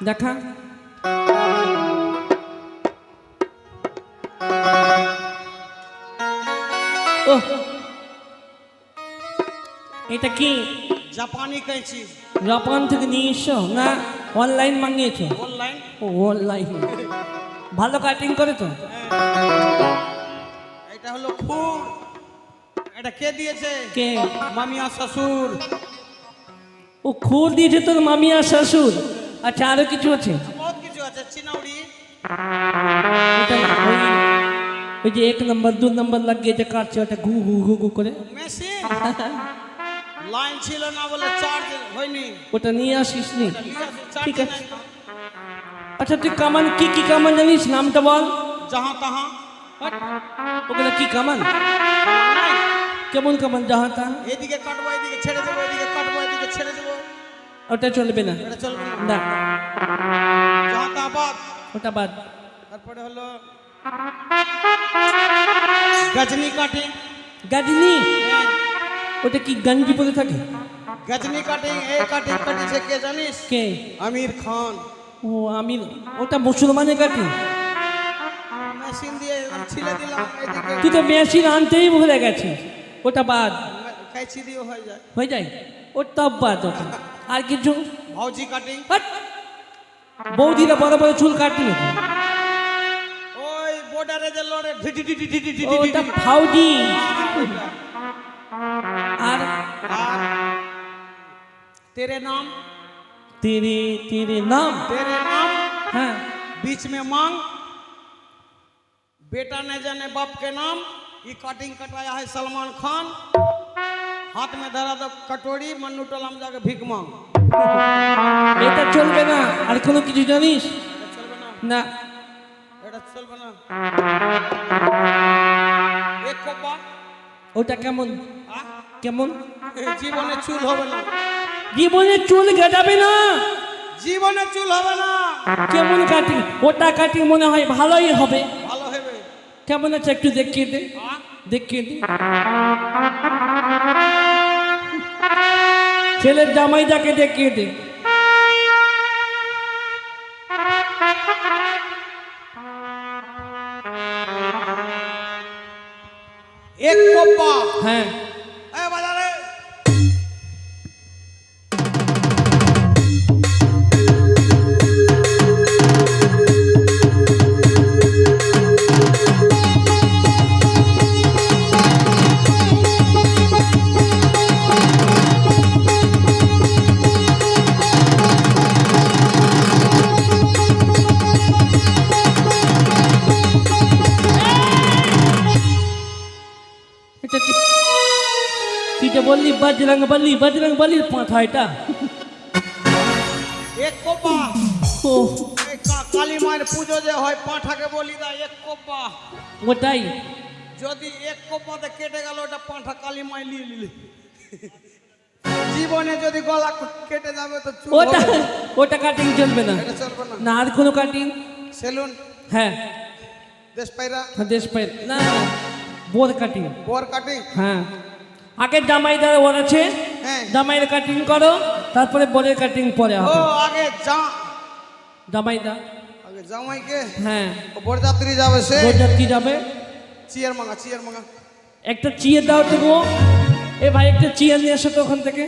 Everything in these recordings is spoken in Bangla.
দেখা। ও এটা কি? জাপানি कैंची। জাপান থেকে নিয়ে এসো না অনলাইন মাঙিয়েছো? অনলাइन। ও অনলাইন। ভালো কাটিং করে তো? এটা হলো খুর। এটা কে দিয়েছে? কে? মামি আর শ্বশুর। ও খুর দিয়েছে তোর মামি আর শ্বশুর? আচ্ছা আরো কিছু আছে? বহুত কিছু আছে, চিনাউড়ি। ওটা ওই যে 1 নম্বর 2 নম্বর লাগিয়ে যে কাটছে ওটা ঘু ঘু ঘু ঘু করে। মেশিন লাইন ছিল না বলে চার্জ হয়নি। ওটা নিয়ে আসিস নি? চার্জ ঠিক আছে। নাই তো। আচ্ছা তুই কামান কি কি কামান জানিস নামটা বল? जहां तहां। ওগুলো কি কামান? কেমন কামান যাহা তা? এদিকে কাটবো এদিকে ছেড়ে দেবো, এদিকে কাটবো এদিকে ছেড়ে দেবো। ওটা চলবে না। এটা চলবে না। না जहां तहां बात। ওটা বাদ। তারপরে হলো গজনি কাটিং। গাজনি? ওটা কি গঞ্জি পরে থাকে? গজনি কাটিং এই কাটিং কাটিছে কে জানিস? কে? আমির খান। ও আমি ওটা মুসলমানের কাটি। মেশিন দিয়ে এরকম ছিলে দিলাম এদিকে। তুই তো মেশিন আনতেই ভুলে গেছিস। ওটা বাদ। কাইচি দিয়ে হয়ে যায়। হয়ে যায় ওটা বাদ। ওটা আর কিছু? ভাউজি কাটিং। হাট! বৌদিরা বড় বড় চুল কাটতি নাকি? ওই বর্ডারে যে লড়ে ঢিটি ঢিটি ঢিটি ঢিটি ওটা ঢিটি। ফাউজি। ওইটা। আর আর तेरे नाम। তেরে তেরে নাম। तेरे नाम। হ্যাঁ बीच में मांग। बेटा ने जाने बाप के नाम। ये कटिंग कटाया है सलमान खान। हाथ में धरा दो कटोरी, मन्नू टोलाम जाके भीख मांग। এটা চলবে না। আর কোনো কিছু জানিস? এটা চলবে না। না এটা চলবে না। এক কোপা। ওটা কেমন? আহ? কেমন? এই জীবনে চুল হবে না। জীবনে চুল গেটাবে না। জীবনে চুল হবে না। কেমন কাটিং? ওটা কাটিং মনে হয় ভালোই হবে। ভালো হবে। কেমন আছে একটু দেখিয়ে দে। আহ? দেখিয়ে দে। ছেলের জামাইটাকে দেখিয়ে দে। এক কোপা। হ্যাঁ এ বাজারে। এটা কি? তুই যে বললি বজরং বলির পাঁঠা এটা। এক কোপা। ও এই কালী মায়ের পুজো যে হয় পাঁঠাকে বলি দা এক কোপা। ওটাই। যদি এক কোপাতে কেটে গেল ওটা পাঁঠা কালী মাই নিয়ে নিলে। জীবনে যদি গলা কেটে যাবে তো চুল ওটা হবে। ওটা কাটিং চলবে না। এটা চলবে না। না আর কোনো কাটিং? সেলুন। হ্যাঁ দেশ পায়রা। দেশ পাই না বোর কাটিং। Bore cutting. হ্যাঁ আগে জামাইদার ওর আছে। হ্যাঁ। জামাইয়ের কাটিং করো তারপরে বোরের কাটিং পরে ও হবে। আগে জামাইদা। আগে জামাইকে। হ্যাঁ ও বরযাত্রী যাবে সে। বরযাত্রী যাবে। চিয়ার মাঙা চিয়ার মাঙা। একটা চিয়ে দাও তো গো। এ ভাই একটা চিয়ে নিয়ে এসো তো ওখান থেকে।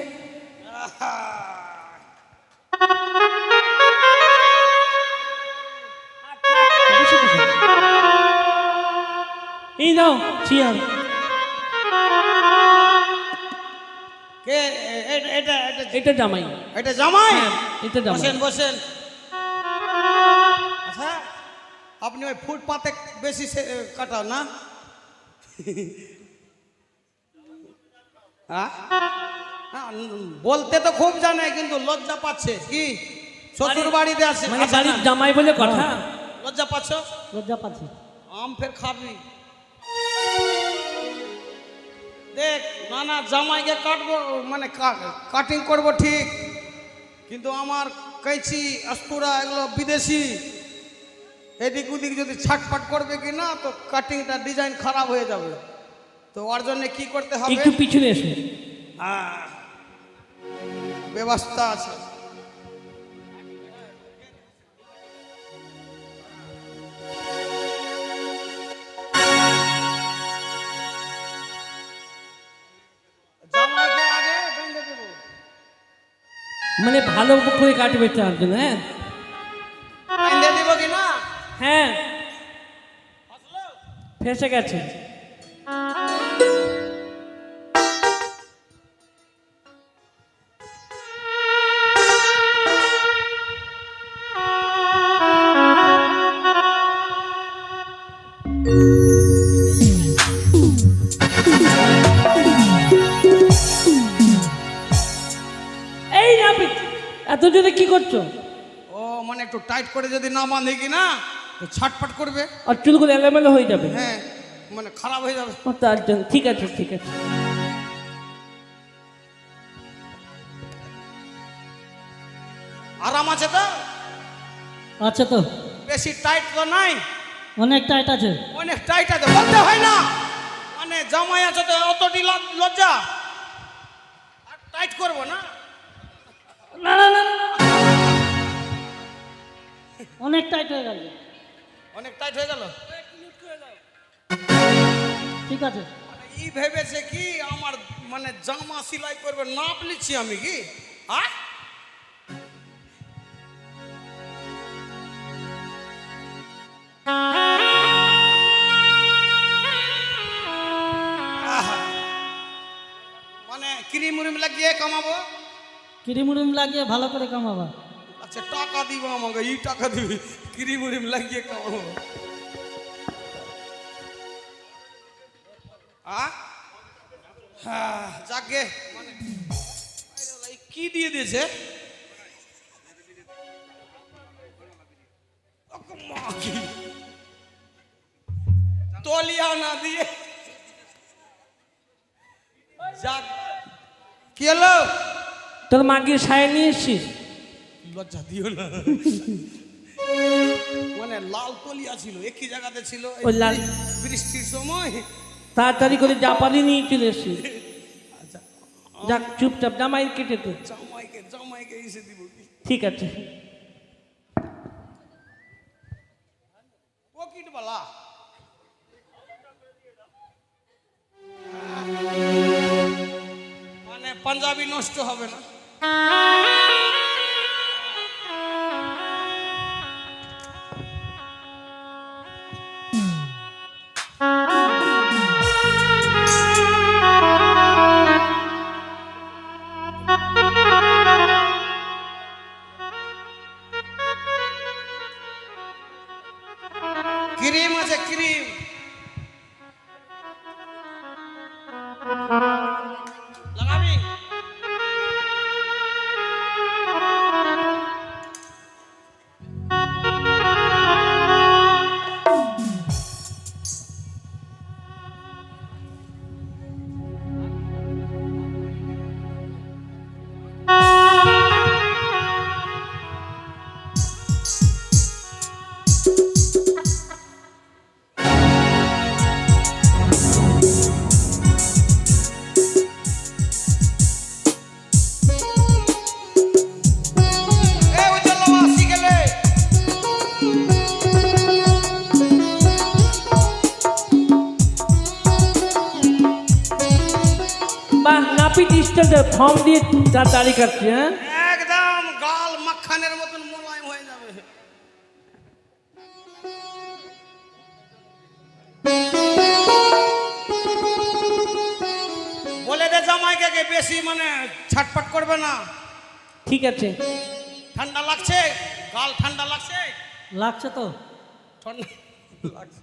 এই দাও চিয়ার। কে এটা এটা এটা এটা জামাই। এটা জামাই। হ্যাঁ, এটা জামাই। বসেন বসেন। আচ্ছা আপনি ওই ফুটপাতে বেশি কাটাও না? হ্যাঁ? হ্যাঁ, বলতে তো খুব জানে কিন্তু লজ্জা পাচ্ছে কি? শ্বশুর বাড়িতে আছে মানে আছে বাড়ির না? জামাই বলে কথা। লজ্জা পাচ্ছ? লজ্জা পাচ্ছি। আম ফের খাবি। দেখ নানা জামাইকে কাটবো মানে কাটিং করব ঠিক, কিন্তু আমার कैंची अस्তুরা এগুলো বিদেশি। এদিক ওদিক যদি ছাটপাট করবে কি না তো কাটিংটা ডিজাইন খারাপ হয়ে যাবে। তো ওর জন্য কি করতে হবে? একটু পিছনে এসো। ব্যবস্থা আছে। মানে ভালো করে কাটবে তার জন্য, হ্যাঁ বেঁধে দিব কি না? হ্যাঁ ফেসে গেছে। এই নাপিত এত জোরে কি করছো? ও মানে একটু টাইট করে যদি না বাঁধে কি না তো ছটফট করবে। আর চুলগুলো এলোমেলো হয়ে যাবে। হ্যাঁ মানে খারাপ হয়ে যাবে। ও তার জন্য ঠিক আছে ঠিক আছে। আরাম আছে তো? আচ্ছা তো, বেশি টাইট তো নাই? অনেক টাইট আছে। অনেক টাইট আছে বলতে হয় না, মানে জামাই আছে তো অতটি লজ্জা আর টাইট করবো না? না না না না, না। অনেক টাইট হয়ে গেল। অনেক টাইট হয়ে গেল। ঠিক আছে। মানে ই ভেবেছে কি আমার মানে জামা সেলাই করবে, নাপ লিচ্ছি আমি কি? হ্যাঁ আহা। মানে ক্রিম উরিম লাগিয়ে কামাবো? ক্রিম উরিম লাগিয়ে ভালো করে কামাবা। আচ্ছা টাকা দিব আমাকে, ই টাকা দিবি, ক্রিম উরিম লাগিয়ে কামাবো? হ্যাঁ যাকে মানে কি দিয়ে দিয়েছে তলিয়া না দিয়ে। যাক কি হলো? তোর মাকে সায় নিয়ে এসছিস? লজ্জা দিও না। মানে লাল তলিয়া ছিল, একই জায়গাতে ছিল এই ওই লাল বৃষ্টির সময়। তাড়াতাড়ি করে জাপানি নিয়ে চলে এসছিস। আচ্ছা যাক চুপচাপ জামাই কেটে তো। জামাইকে এসে দিব কি? ঠিক আছে। পকেট বালা মানে পাঞ্জাবি নষ্ট হবে না। ক্রিম আছে ক্রিম, লাগাবি? বাহ নাপিত স্টাইল ফর্ম দিয়ে তার দাড়ি কাটছে। হ্যাঁ একদম গাল মাখানের মতন মোলায়েম হয়ে যাবে। বলে দে জামাইকে বেশি মানে ছটপট করবে না। ঠিক আছে। ঠান্ডা লাগছে, গাল ঠান্ডা লাগছে? লাগছে তো। ঠান্ডা লাগছে।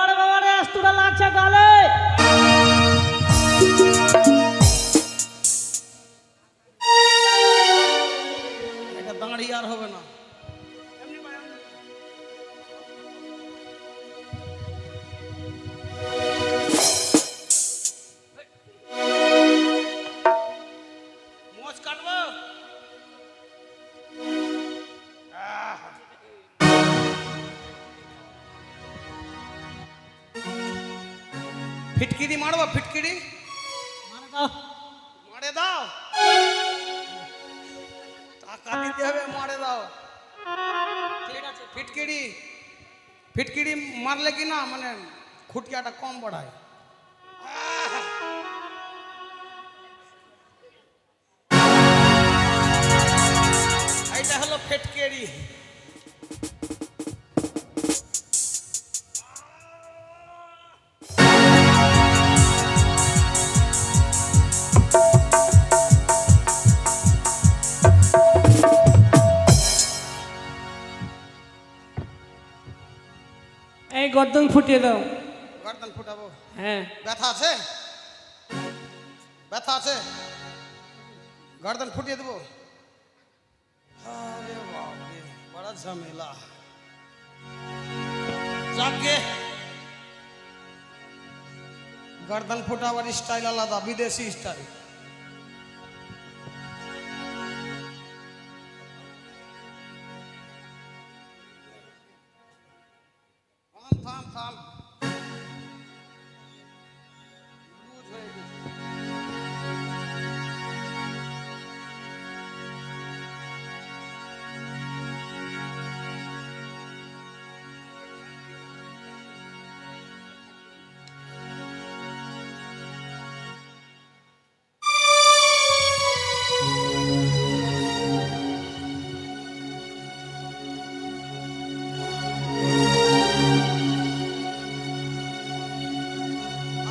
আরে বাবা রে, আস্তুরা লাগছে গালে। এটা দাঁড়িয়ে আর হবে না। মোচ কাটবো? ফিটকিরি মারবো ফিটকিরি? মানে দাও। দাও, টাকা দিতে হবে, মারে দাও। ঠিক আছে। ফিটকিরি ফিটকিরি মারলে কি না মানে খুটিয়াটা কম বাড়ায়। এইটা হলো ফিটকিরি। এই গর্দন ফুটিয়ে দাও। গর্দন ফুটাবো? হ্যাঁ। ব্যথা আছে? ব্যথা আছে? গর্দন ফুটিয়ে দেবো? আরে বাপরে, বড় ঝামেলা। যাকে গর্দন ফুটাবার স্টাইল আলাদা, বিদেশি স্টাইল। থাম থাম থাম, লুজ হয়ে গেছে।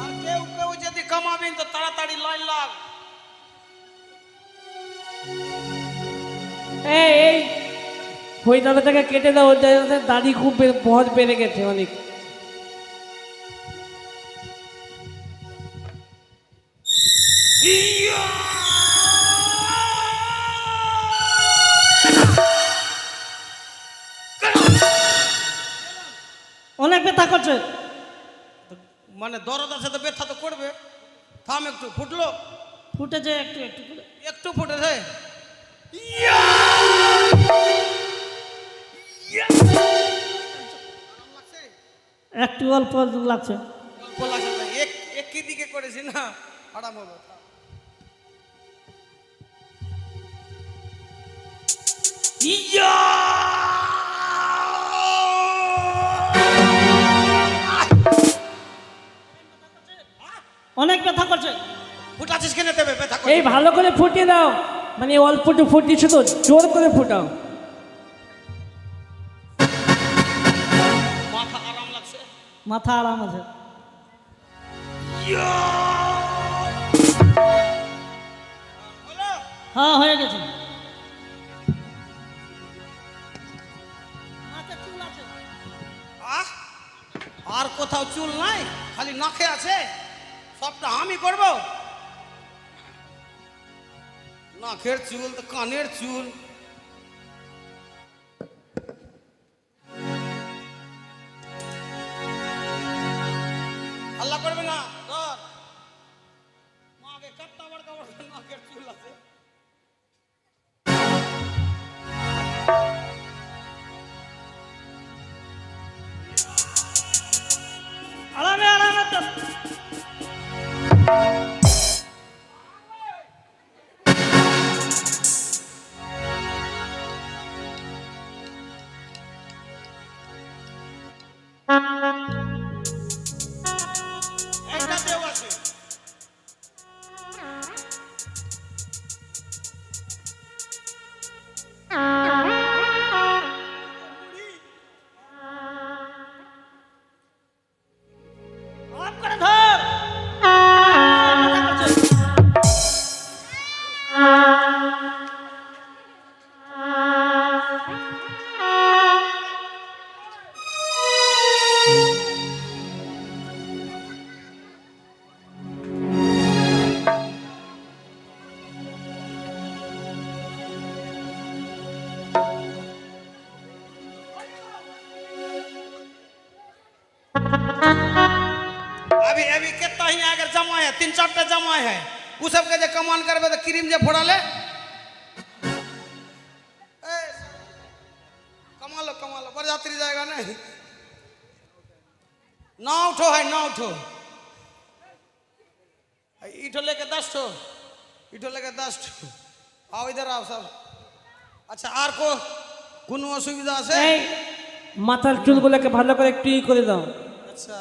আর কেউ কেউ যদি কমাবেন তো তাড়াতাড়ি লাইন লাগ। এই ওই দাদাটাকে কেটে দাও, ওর দাদাটার দাড়ি খুব বহর বেড়ে গেছে অনেক। অনেক ব্যথা করছে। মানে দরদ আছে তো ব্যথা তো করবে। থাম একটু, ফুটলো? ফুটেছে একটু একটু করে। একটু ফুটেছে। একটু অল্প লাগছে। অল্প লাগছে তো, একই দিকে করেছি না, আরাম হবে। অনেক ব্যথা করছে। ফুটাছিস কেন দেবে ব্যথা এই ভালো করে ফুটিয়ে দাও, মানে অল্প একটু ফুটিয়েছো তো, জোর করে ফুটাও। মাথা আরাম লাগছে? মাথা আরাম আছে। হলো? হ্যাঁ হয়ে গেছে। মাথায় চুল আছে। আহ, আর কোথাও চুল নাই, খালি নাকে আছে? সবটা আমি করব? নাকের চুল তো কানের চুল। আল্লাহ করবে না, ধর। মাকে কাটটা বড়কা বড়কা নাকের চুল আছে। আরামে আরামে তো। এইটাতেও আছে। অফ করে ধর। ব্যথা করছে। अभी अभी कितना ही अगर जमा है, 3-4 जमा है, वो सब के जे कमान करबे तो क्रीम जे फोड़ाले। कमा लो बरयात्री जाएगा नहीं। ना उठो है, ना उठो। इठो लेके 10 ठो, পিঠো লেগে 10 आओ इधर आओ सब अच्छा আর কোনো অসুবিধা আছে এই মাথার চুলগুলোকে ভালো করে একটু ই করে দাও। আচ্ছা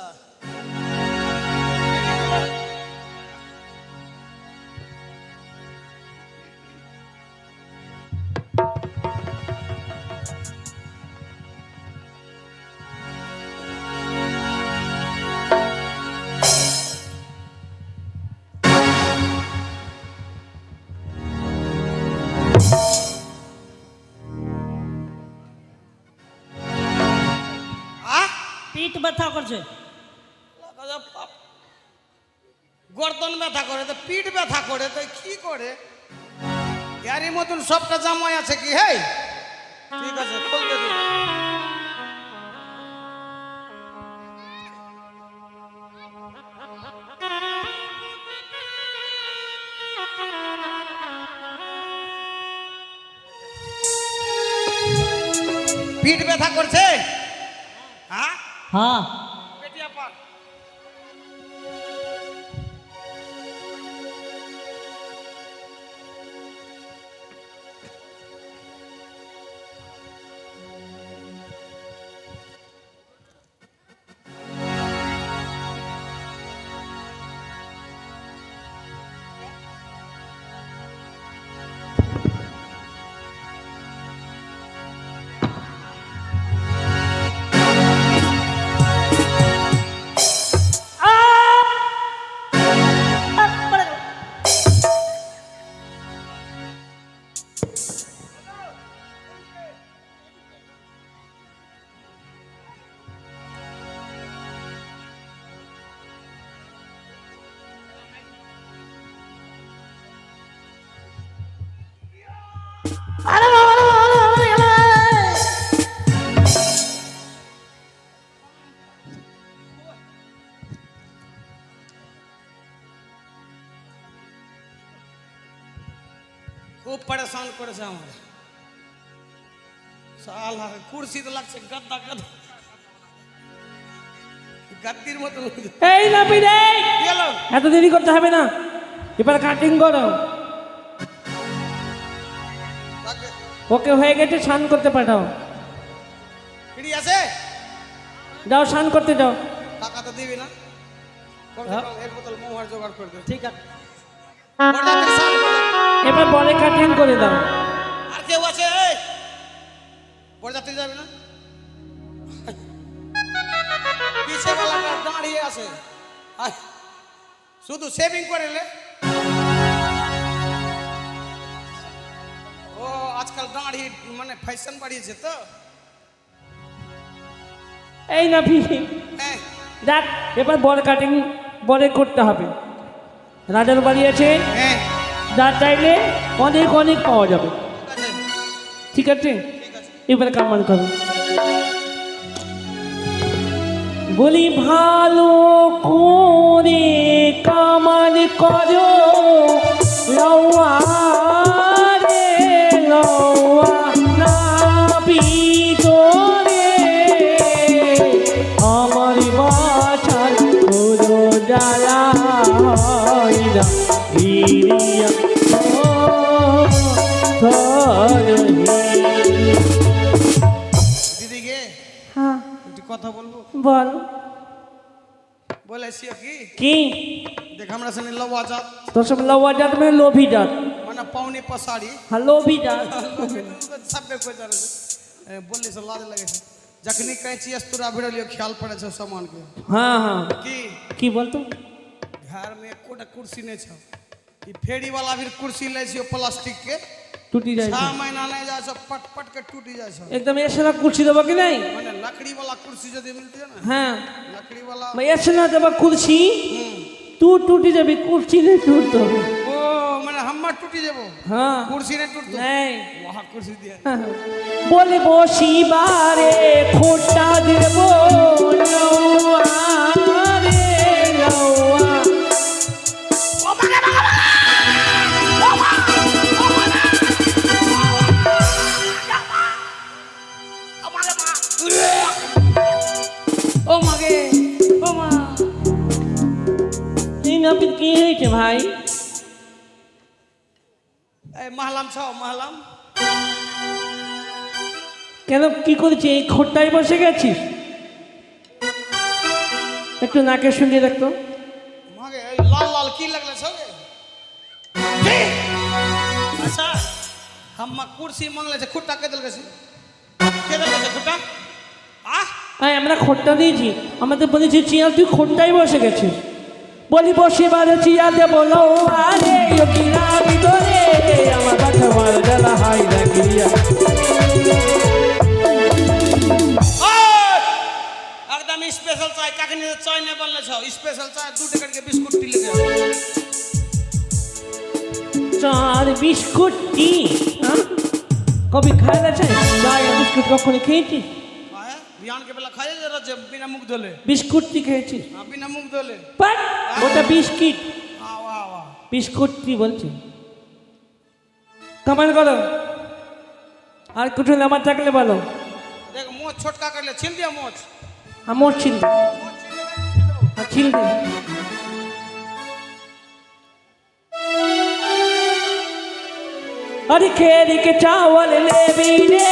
পিঠ ব্যথা করছে। গর্দন ব্যথা করে তো পিঠ ব্যথা করে তো কি করে ইয়ারি মতন সবটা জামাই আছে কি হে ঠিক আছে খুলতে দিন পিঠ ব্যথা করছে হ্যাঁ হ্যাঁ পেটিয়া পান খুব পরেশান করেছে আমার সালা কুরসি তো লাগছে গদ্দা গদ্দা গাদ্দির মতো এই না পিড়ে কি হলো এত দেরি করতে হবে না, এবার কাটিং করো। তাকে ওকে হয়ে গেছে, স্নান করতে পাঠাও। পিড়ি আছে যাও স্নান করতে যাও। টাকা তো দিবি না কমসে কম এক বোতল মহুয়ার জোগাড় করে দে ঠিক আছে। বড়দাতে সাল করে এবার বলে কাটিং করে দাও। আর কেউ আছে এই বড়দাতে যাবে না পিছে বেলাটা দাঁড়িয়ে আছে আয়, শুধু সেভিং করে লে ও আজকাল দাঁড়ি মানে ফ্যাশন বাড়িয়েছে তো এই না পিড়ি হ্যাঁ দেখ, এবার বল কাটিং বলে করতে হবে। রাজার বাড়ি আছে, হ্যাঁ যা চাইলে অনেক অনেক পাওয়া যাবে। ঠিক আছে ঠিক আছে, ঠিক আছে এবার কামান করো। বলি ভালো করে কামান করো, লওয়া রে লওয়া না ভিতরে আমার বাছার হলো জ্বালা হইলা হিরিয়া দিদিকে হ্যাঁ একটু কথা বলবো বল বলেছি কি কি দেখ আমরা সঙ্গে লওয়া জাত তোর সব লওয়া জাত মানে লোভী জাত। মানে পাউনি পসাড়ি হ্যাঁ লোভী জাত। सबके कोई तरह से बोलने से लाज लगे छे जखनी कैची अस्तुरा भिड़लियो ख्याल पड़े छे सामान के हाँ हाँ की की बोलतो घर में एकोटा कुर्सी नहीं छे ई फेड़ी वाला भी कुर्सी ले छियो प्लास्टिक के टूटी जाए 6 महीना नहीं जाए सब पट पट के टूटी जाए छे एकदम ऐसे ना कुर्सी देबो कि नहीं। माने लकड़ी वाला कुर्सी यदि मिलती है ना हाँ लकड़ी वाला मैं ऐसे ना देबो कुर्सी, तू टूटी जाबी, कुर्सी नहीं टूटतो। ओ माने हम टूटी जेबो हाँ कुर्सी नहीं टूटतो नहीं वहां कुर्सी दिया बोले बसी बारे खोटा देबो लौआ रे लौआ। ও মাগে ও মা এই নাপিত কি হয়েছে ভাই? এই মাহলাম ছাও মাহলাম। কেন কি করেছি এই খোট্টায় বসে গেছিস? একটু নাকে শুনিয়ে রাখতো। মাগে এই লাল লাল কি লাগলে সবে? अच्छा हम कुर्सी मांगले छे खुट्टा के दल गसी के दल गसी खुट्टा आ হ্যাঁ আমরা খোট্টা দিয়েছি, আমাদের বলেছি চিয়াল তুই খোট্টায় বসে গেছিস। বলি বসে বারে চিয়াতে বলো আরে ইয়োগিরা ভিতরে আমার কাছে মার জ্বালা হাই রাখিয়া। एकदम स्पेशल चाय काकनी चाय ने बनले छ स्पेशल चाय 2 टका के बिस्कुट टी लेके চার বিস্কুট টি কবি খায় না চাই চাই বিস্কুট কখনো খেয়েছিস? आया बियान के बेला खाए जरा जे बिना मुख धोले বিস্কুট টি খেয়েছিস? हां बिना मुख धोले বাট ওটা বিস্কিট, हां वाह वाह বিস্কুট টি বলছে। কমেন্ট করো আর কিছু নামার থাকলে বলো। देख मोच छोटका कर ले छिल दिया मोच আমার ছিল मोच छिल दे ছিল अरे खेरी के चावल ले बीने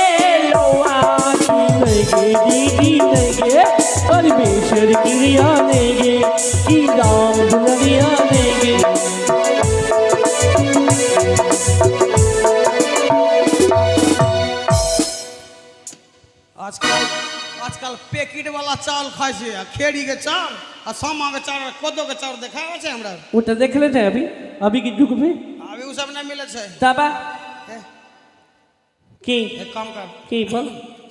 लोआ की लगे दीदी लगे परमेश्वर की रिया लेंगे की राम दुनिया लेंगे। आजकल पैकेट वाला चावल खाए छे खेड़ी के चावल आ सामा के चावल कोदो के चावल देखावे छे हमरा ওটা দেখলে যায় अभी की जुग में अभी उ सब नहीं मिले छे तबा ए, की एक काम कर की बोल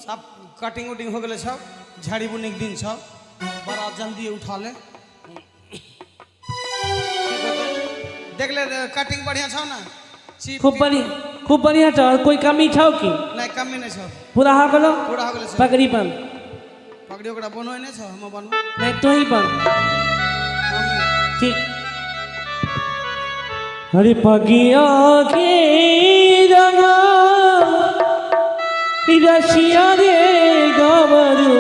सब कटिंग उटिंग हो गेले सब झाड़ी बुनी के दिन सब बड़ा जल्दी उठा ले देख ले कटिंग बढ़िया छौ ना खूब बढ़िया चावल कोई कमी छाओ की नहीं कमी नहीं छौ पूरा हो गलो पूरा हो गेले छौ पगड़ी बन पगड़ी ओकरा बनोय नहीं छौ हम बनू नहीं तो ही बन ठीक। हरे पगिया के रंगा रशिया रे गबरू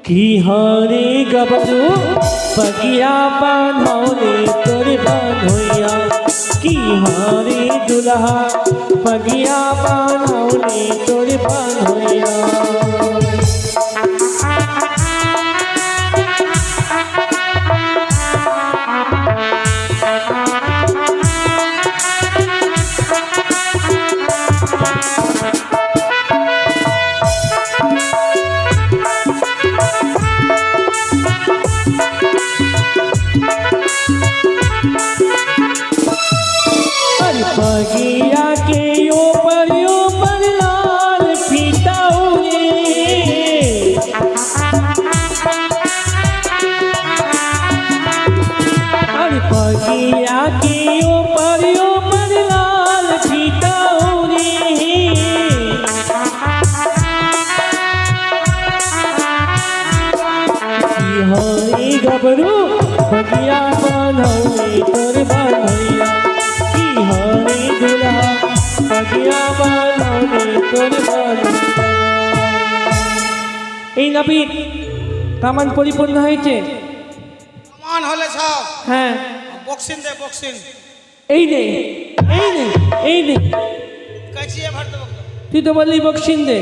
की हरे गबरू पगिया बांधौले तोर बांधोया की हरे दुल्हा पगिया बांधौले तोर बांधोया। पगिया के ऊपर लाल फीता उड़े अरे पगिया के ऊपर लाल फीता उड़े हरे गबरू पगिया बांधौले तोर बांधैया हरे दुल्हा पगिया बांधौले तोर बांधैया। এই নবীন কামান পরিপূর্ণ হয়েছে मान होले छौ হ্যাঁ बॉक्सिंग दे बॉक्सिंग এই নে এই নে এই নে कैची भर दो তুই তো বললি বক্সিং দে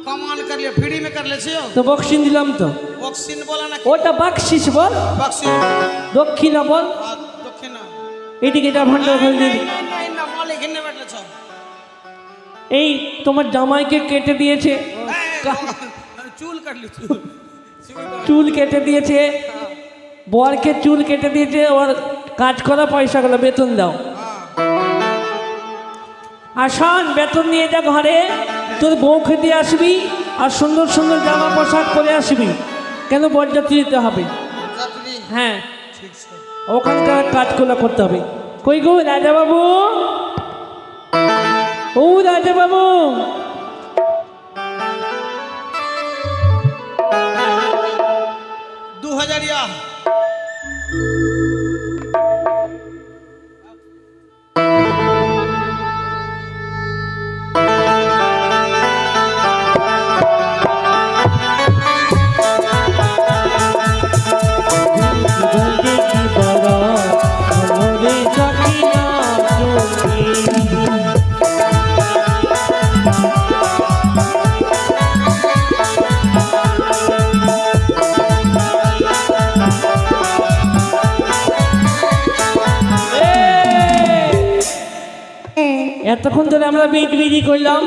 कमान कर लियो फ्री में कर ले छियो তো বক্সিং দিলাম তো बॉक्सिंग बोला ना ওটা বাকশিস বল बॉक्सिंग দক্ষিণা বল दक्षिणा এইদিকে এটা ভান্ডার ফেল দিবি नहीं ना मालिक हिन्ने बैठले छौ এই তোমার জামাইকে কেটে দিয়েছে चूल कर ली चूल চুল কেটে দিয়েছে বরকে চুল কেটে দিয়েছে ওর কাজ করা পয়সাগুলো বেতন দাও আর শোন বেতন নিয়ে যা ঘরে তোর বউকে দিয়ে আসবি আর সুন্দর সুন্দর জামা পোশাক পরে আসবি কেন বরযাত্রী দিতে হবে যাত্রী হ্যাঁ ঠিক আছে ওখানকার কাজগুলো করতে হবে কই গো রাজা বাবু ও রাজা বাবু दो हजारिया बंदे की बारात हमारे जाके এতক্ষণ ধরে আমরা বিট বিড়ি করলাম